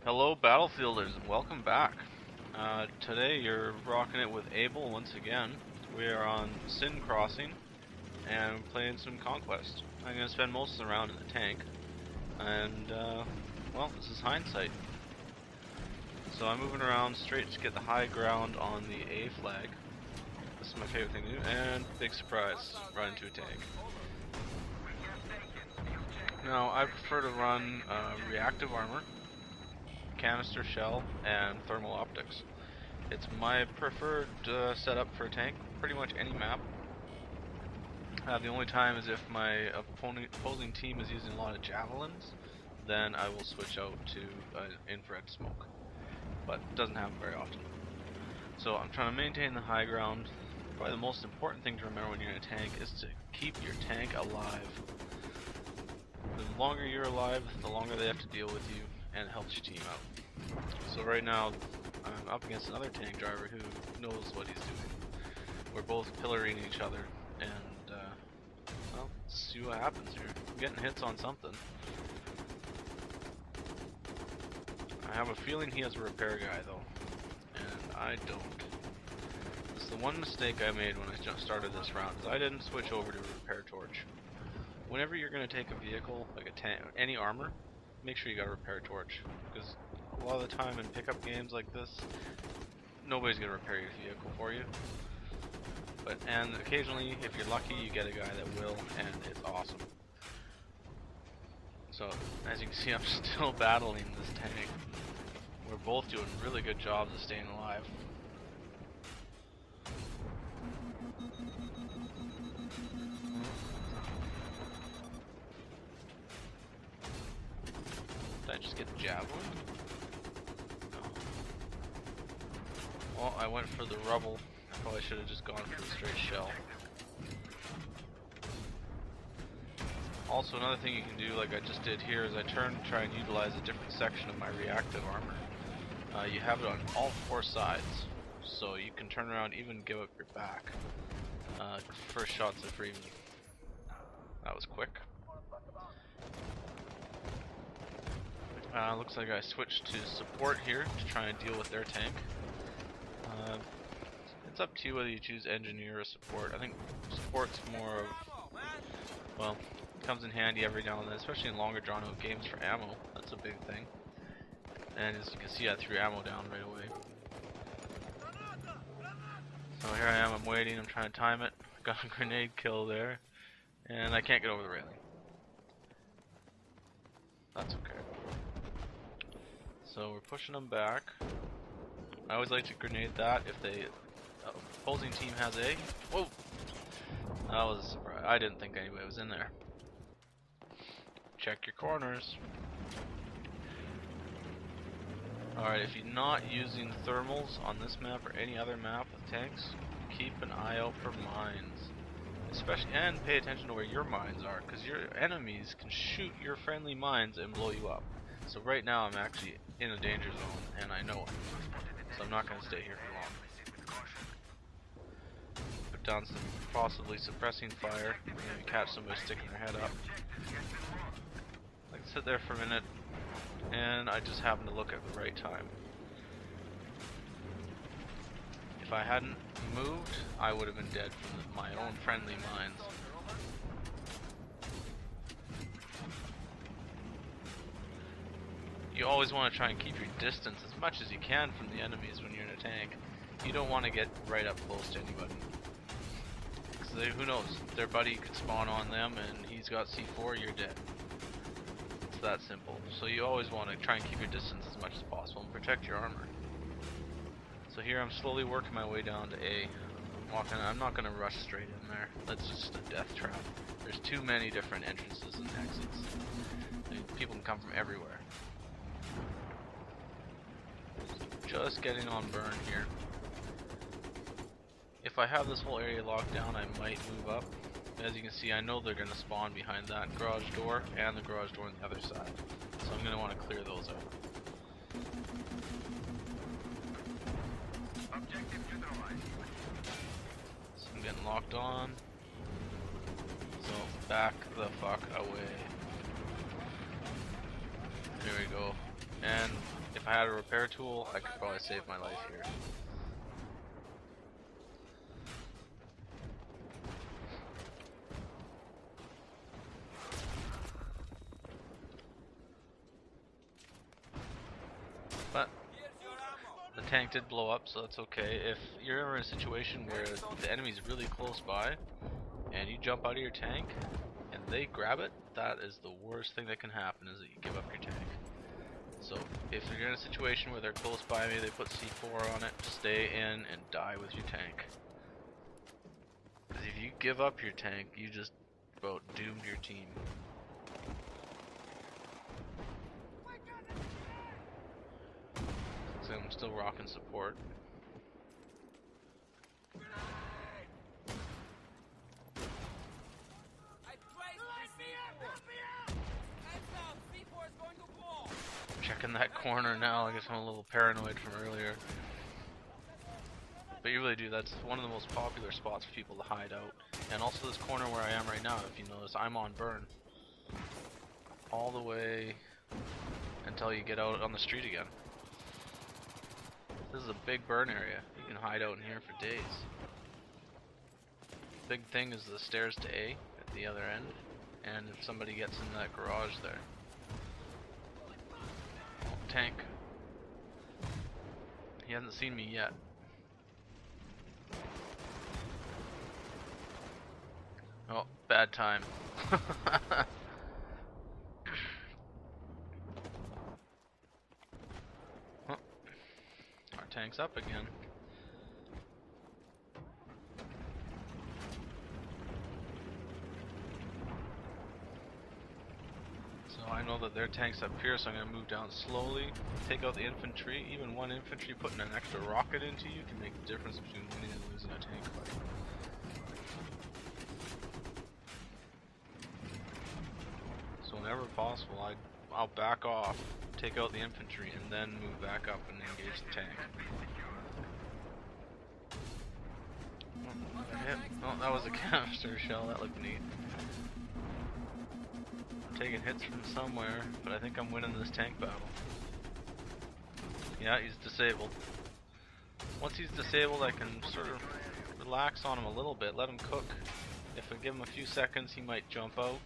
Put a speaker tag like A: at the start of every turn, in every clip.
A: Hello Battlefielders and welcome back. Today you're rocking it with Abel once again. We are on Seinne Crossing and playing some Conquest. I'm going to spend most of the round in the tank and well, this is hindsight. So I'm moving around straight to get the high ground on the A flag. This is my favorite thing to do, and big surprise, run into a tank. Now I prefer to run reactive armor, canister shell, and thermal optics. It's my preferred setup for a tank, pretty much any map. The only time is if my opposing team is using a lot of javelins, then I will switch out to infrared smoke, but it doesn't happen very often. So I'm trying to maintain the high ground. Probably the most important thing to remember when you're in a tank is to keep your tank alive. The longer you're alive, the longer they have to deal with you, and it helps your team out. So right now, I'm up against another tank driver who knows what he's doing. We're both pillaring each other, and well, let's see what happens here. I'm getting hits on something. I have a feeling he has a repair guy though, and I don't. This is the one mistake I made when I started this round, is I didn't switch over to a repair torch. Whenever you're going to take a vehicle, like a tank, any armor, make sure you got a repair torch, because a lot of the time in pickup games like this, nobody's going to repair your vehicle for you. And occasionally, if you're lucky, you get a guy that will, and it's awesome. So, as you can see, I'm still battling this tank. We're both doing really good jobs of staying alive. Did I just get the javelin? No. Well, I went for the rubble. I probably should have just gone for the straight shell. Also, another thing you can do, like I just did here, is I turn to try and utilize a different section of my reactive armor. You have it on all four sides, so you can turn around, even give up your back. First shots are free. That was quick. Looks like I switched to support here to try and deal with their tank. It's up to you whether you choose engineer or support. I think support's more of, well, comes in handy every now and then, especially in longer drawn out games for ammo. That's a big thing. And as you can see, I threw ammo down right away. So here I am, I'm waiting, I'm trying to time it. Got a grenade kill there, and I can't get over the railing. That's okay. So we're pushing them back. I always like to grenade that if the opposing team has a... Whoa! That was a surprise. I didn't think anybody was in there. Check your corners. Alright, if you're not using thermals on this map or any other map with tanks, keep an eye out for mines. Especially, and pay attention to where your mines are, because your enemies can shoot your friendly mines and blow you up. So right now I'm actually in a danger zone, and I know it. So I'm not going to stay here for long. Put down some possibly suppressing fire, maybe catch somebody sticking their head up. I can sit there for a minute, and I just happened to look at the right time. If I hadn't moved, I would have been dead from my own friendly mines. You always want to try and keep your distance as much as you can from the enemies when you're in a tank. You don't want to get right up close to anybody. Because who knows, their buddy could spawn on them and he's got C4, you're dead. It's that simple. So you always want to try and keep your distance as much as possible and protect your armor. So here I'm slowly working my way down to A. I'm not going to rush straight in there. That's just a death trap. There's too many different entrances and exits. People can come from everywhere. Just getting on burn here. If I have this whole area locked down, I might move up. As you can see, I know they're going to spawn behind that garage door and the garage door on the other side. So I'm going to want to clear those out. So I'm getting locked on. So back the fuck away. There we go. And if I had a repair tool, I could probably save my life here. But the tank did blow up, so that's okay. If you're ever in a situation where the enemy's really close by and you jump out of your tank and they grab it, that is the worst thing that can happen, is that you give up your tank. So if you're in a situation where they're close by me, they put C4 on it, stay in and die with your tank. Because if you give up your tank, you just about doomed your team. So I'm still rocking support. Checking that corner now, I guess I'm a little paranoid from earlier. But you really do, that's one of the most popular spots for people to hide out. And also this corner where I am right now, if you notice, I'm on burn. All the way until you get out on the street again. This is a big burn area. You can hide out in here for days. Big thing is the stairs to A at the other end. And if somebody gets in that garage there. Tank. He hasn't seen me yet. Oh, bad time. Oh, our tank's up again. So I know that their tank's up here, so I'm going to move down slowly, take out the infantry. Even one infantry putting an extra rocket into you can make a difference between winning and losing a tank fight. So whenever possible, I'll back off, take out the infantry, and then move back up and engage the tank. Oh, that was a canister shell, that looked neat. Taking hits from somewhere, but I think I'm winning this tank battle. Yeah, he's disabled. Once he's disabled, I can sort of relax on him a little bit, let him cook. If I give him a few seconds, he might jump out.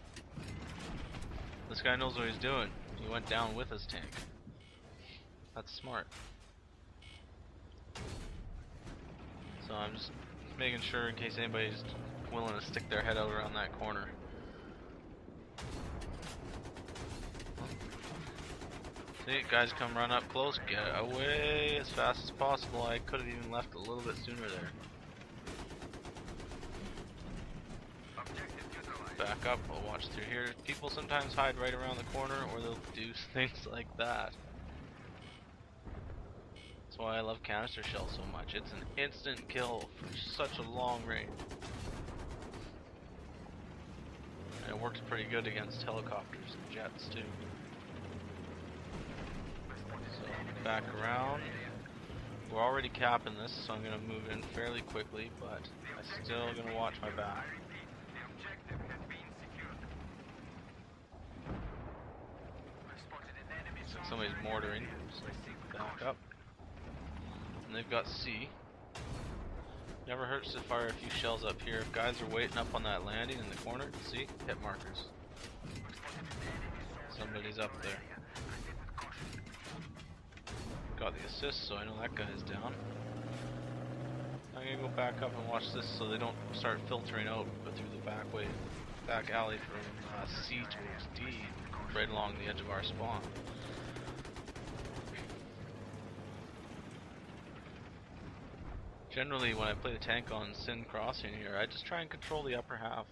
A: This guy knows what he's doing. He went down with his tank. That's smart. So I'm just making sure in case anybody's willing to stick their head out around that corner. See, guys come run up close, get away as fast as possible. I could have even left a little bit sooner there. Back up, I'll watch through here. People sometimes hide right around the corner, or they'll do things like that. That's why I love canister shell so much. It's an instant kill for such a long range. And it works pretty good against helicopters and jets too. So back around. We're already capping this, so I'm going to move in fairly quickly, but I'm still going to watch my back. Somebody's mortaring, so back up. And they've got C. Never hurts to fire a few shells up here. If guys are waiting up on that landing in the corner, see? Hit markers. Somebody's up there. Got the assist, so I know that guy's down. I'm gonna go back up and watch this so they don't start filtering out, but through the back alley from C towards D, right along the edge of our spawn. Generally, when I play the tank on Seinne Crossing here, I just try and control the upper half.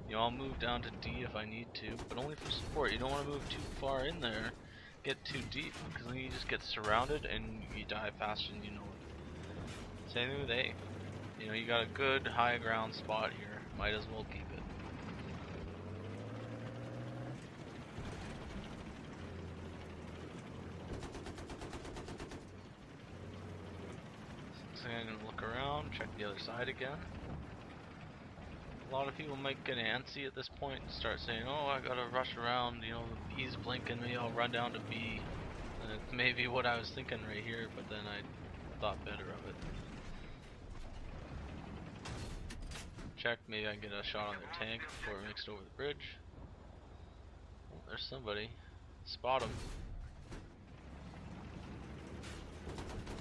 A: You know, I'll move down to D if I need to, but only for support. You don't want to move too far in there, get too deep, because then you just get surrounded and you die faster than you know it. Same thing with A. You know, you got a good high ground spot here, might as well keep it. So I'm going to look around, check the other side again. A lot of people might get antsy at this point and start saying, oh, I gotta rush around, you know, the B's blinking me, I'll run down to B. It's maybe what I was thinking right here, but then I thought better of it. Check, maybe I can get a shot on their tank before it makes it over the bridge. Oh, there's somebody. Spot him.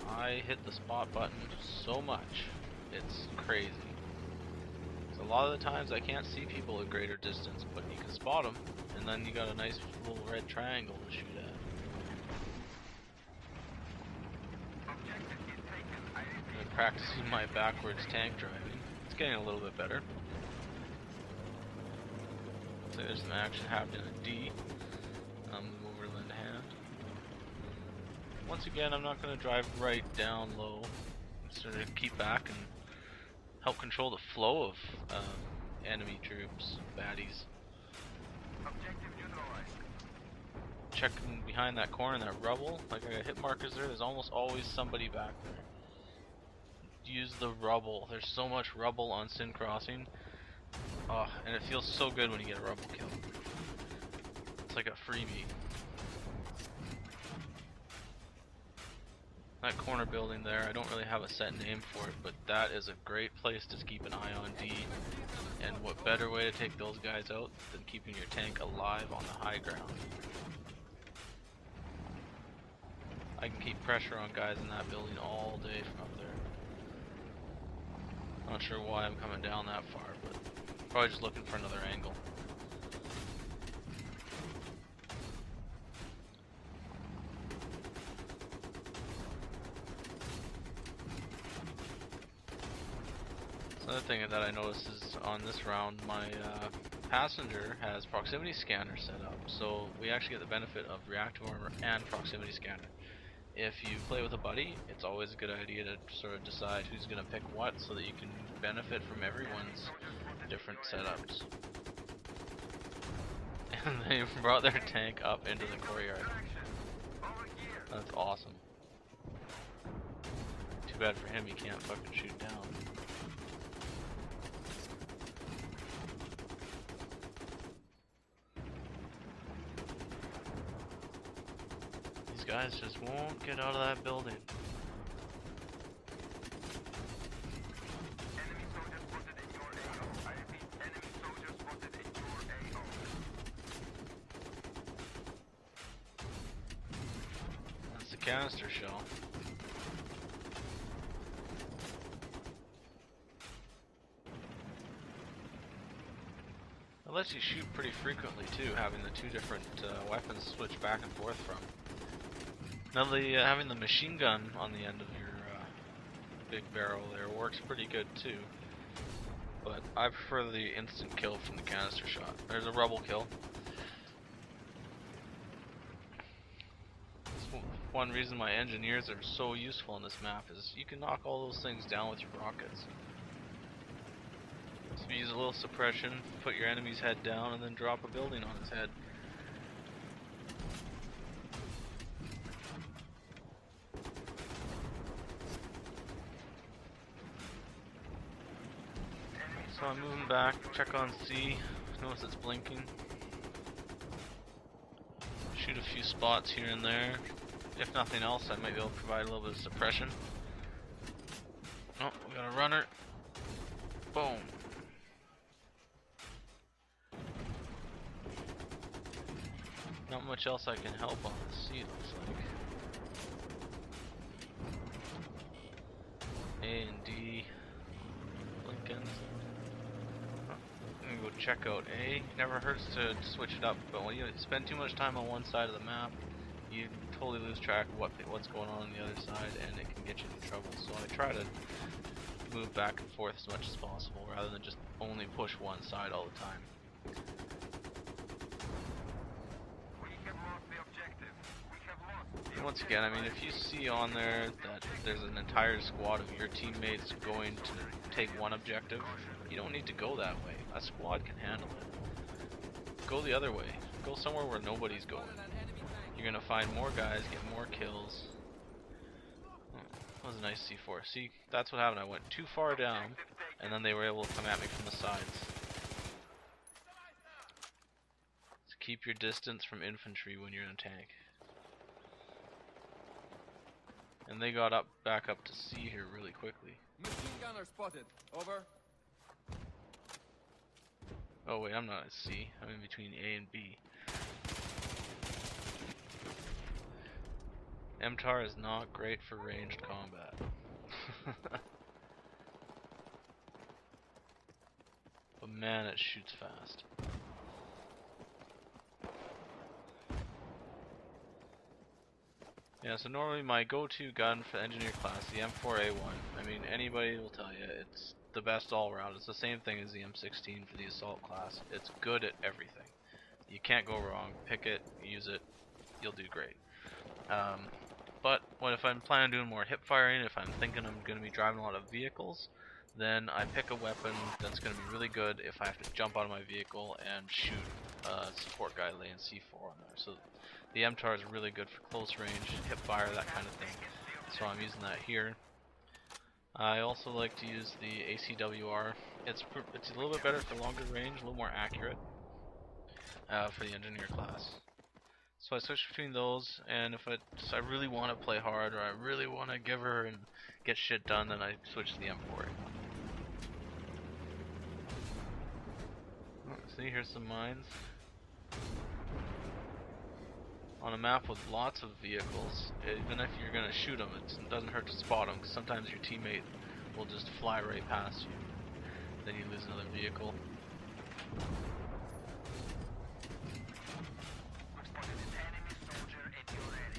A: I hit the spot button so much, it's crazy. So a lot of the times I can't see people at greater distance, but you can spot them, and then you got a nice little red triangle to shoot at. I'm practicing my backwards tank driving. It's getting a little bit better. So there's some action happening at D. I'll move over to lend a hand. Once again, I'm not going to drive right down low. I'm sort of keep back and help control the flow of enemy troops, baddies. Checking behind that corner, that rubble. Like I got hit markers there. There's almost always somebody back there. Use the rubble. There's so much rubble on Seinne Crossing. Oh, and it feels so good when you get a rubble kill. It's like a freebie. That corner building there, I don't really have a set name for it, but that is a great place to keep an eye on D. And what better way to take those guys out than keeping your tank alive on the high ground. I can keep pressure on guys in that building all day from up there. Not sure why I'm coming down that far, but probably just looking for another angle. Another thing that I noticed is on this round, my passenger has proximity scanner set up, so we actually get the benefit of reactive armor and proximity scanner. If you play with a buddy, it's always a good idea to sort of decide who's going to pick what so that you can benefit from everyone's different setups. And they brought their tank up into the courtyard. That's awesome. Too bad for him, he can't fucking shoot down. Guys just won't get out of that building. That's the canister shell. It lets you shoot pretty frequently too, having the two different weapons switch back and forth from. Now having the machine gun on the end of your big barrel there works pretty good too, but I prefer the instant kill from the canister shot. There's a rubble kill. That's one reason my engineers are so useful in this map is you can knock all those things down with your rockets. So you use a little suppression, put your enemy's head down, and then drop a building on his head. So I'm moving back, check on C, notice it's blinking. Shoot a few spots here and there. If nothing else, I might be able to provide a little bit of suppression. Oh, we got a runner. Boom. Not much else I can help on the C, looks like. A and D. Blinking. I'm gonna go check out A. Never hurts to switch it up, but when you spend too much time on one side of the map, you totally lose track of what's going on the other side, and it can get you into trouble. So I try to move back and forth as much as possible, rather than just only push one side all the time. And once again, I mean, if you see on there that there's an entire squad of your teammates going to take one objective, you don't need to go that way. A squad can handle it. Go the other way. Go somewhere where nobody's going. You're gonna find more guys, get more kills. Oh, that was a nice C4. See, that's what happened. I went too far down, and then they were able to come at me from the sides. So keep your distance from infantry when you're in a tank. And they got back up to C here really quickly.
B: Machine gunner spotted. Over.
A: Oh wait, I'm not at C. I'm in between A and B. MTAR is not great for ranged combat. But man, it shoots fast. Yeah, so normally my go-to gun for engineer class, the M4A1. I mean, anybody will tell you it's the best all around. It's the same thing as the M16 for the assault class. It's good at everything. You can't go wrong. Pick it, use it, you'll do great. But if I'm planning on doing more hip firing, if I'm thinking I'm going to be driving a lot of vehicles, then I pick a weapon that's going to be really good if I have to jump out of my vehicle and shoot a support guy laying C4 on there. So the MTAR is really good for close range, hip fire, that kind of thing. So I'm using that here. I also like to use the ACWR. It's a little bit better for longer range, a little more accurate for the engineer class. So I switch between those, and if I really want to play hard, or I really want to give her and get shit done, then I switch to the M4. Oh, see, here's some mines. On a map with lots of vehicles, even if you're going to shoot them, it doesn't hurt to spot them, because sometimes your teammate will just fly right past you. Then you lose another vehicle.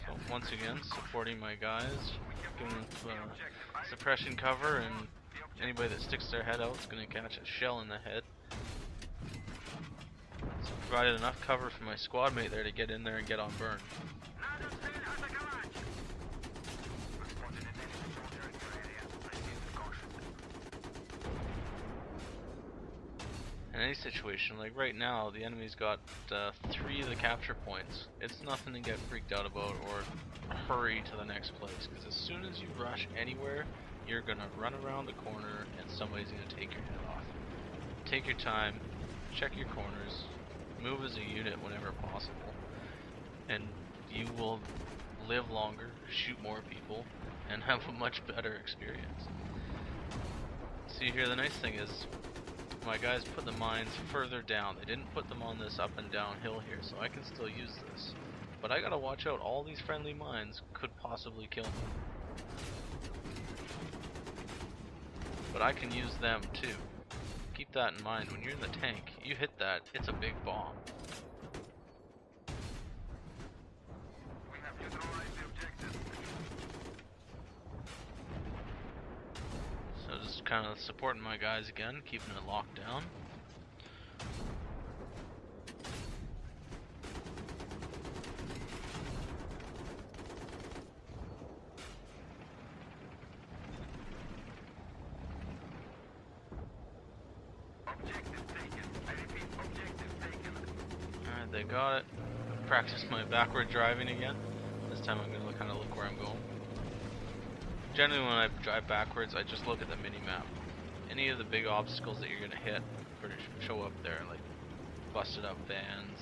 A: So once again, supporting my guys, giving them suppression cover, and anybody that sticks their head out is going to catch a shell in the head. So provided enough cover for my squad mate there to get in there and get on burn. In any situation, like right now, the enemy's got 3 of the capture points. It's nothing to get freaked out about or hurry to the next place, because as soon as you rush anywhere, you're gonna run around the corner and somebody's gonna take your head off. Take your time, check your corners, move as a unit whenever possible, and you will live longer, shoot more people, and have a much better experience. See here, the nice thing is, my guys put the mines further down. They didn't put them on this up and down hill here, so I can still use this. But I gotta watch out, all these friendly mines could possibly kill me. But I can use them too. Keep that in mind, when you're in the tank, you hit that, it's a big bomb. So just kind of supporting my guys again, keeping it locked down. Alright, they got it. Practice my backward driving again. This time I'm going to kind of look where I'm going. Generally when I drive backwards, I just look at the mini-map. Any of the big obstacles that you're going to hit show up there, like busted up vans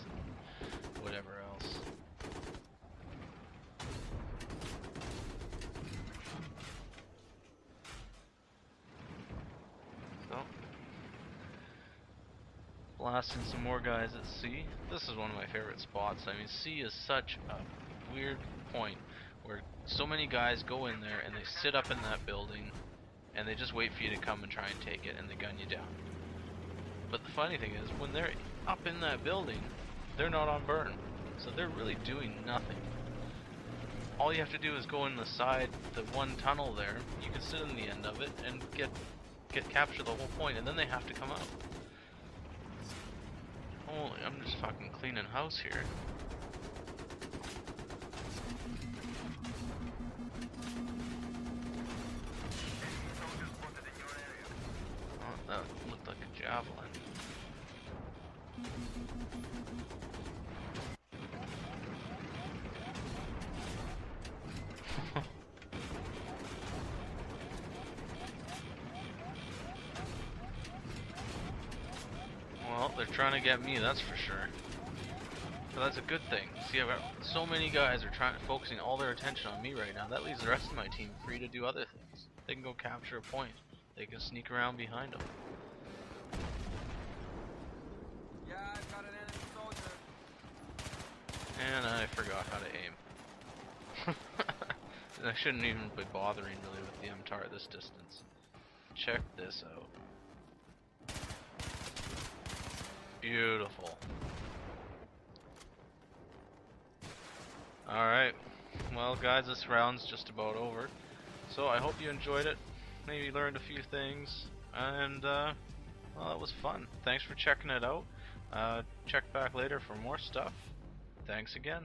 A: and whatever else. So, blasting some more guys at C. This is one of my favorite spots. I mean, C is such a weird point where so many guys go in there and they sit up in that building and they just wait for you to come and try and take it, and they gun you down. But the funny thing is, when they're up in that building, they're not on burn, so they're really doing nothing. All you have to do is go in the side, the one tunnel there. You can sit in the end of it and capture the whole point, and then they have to come out. Holy, I'm just fucking cleaning house here. Oh, that looked like a javelin. Well, they're trying to get me, that's for sure. But that's a good thing. See, I've got so many guys are focusing all their attention on me right now. That leaves the rest of my team free to do other things. They can go capture a point. They can sneak around behind them.
B: Yeah, I've got an enemy soldier.
A: And I forgot how to aim. I shouldn't even be bothering really with the MTAR at this distance. Check this out. Beautiful. Alright, well guys, this round's just about over. So I hope you enjoyed it, maybe learned a few things, and well, it was fun. Thanks for checking it out. Check back later for more stuff. Thanks again.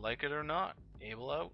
A: Like it or not, Able out.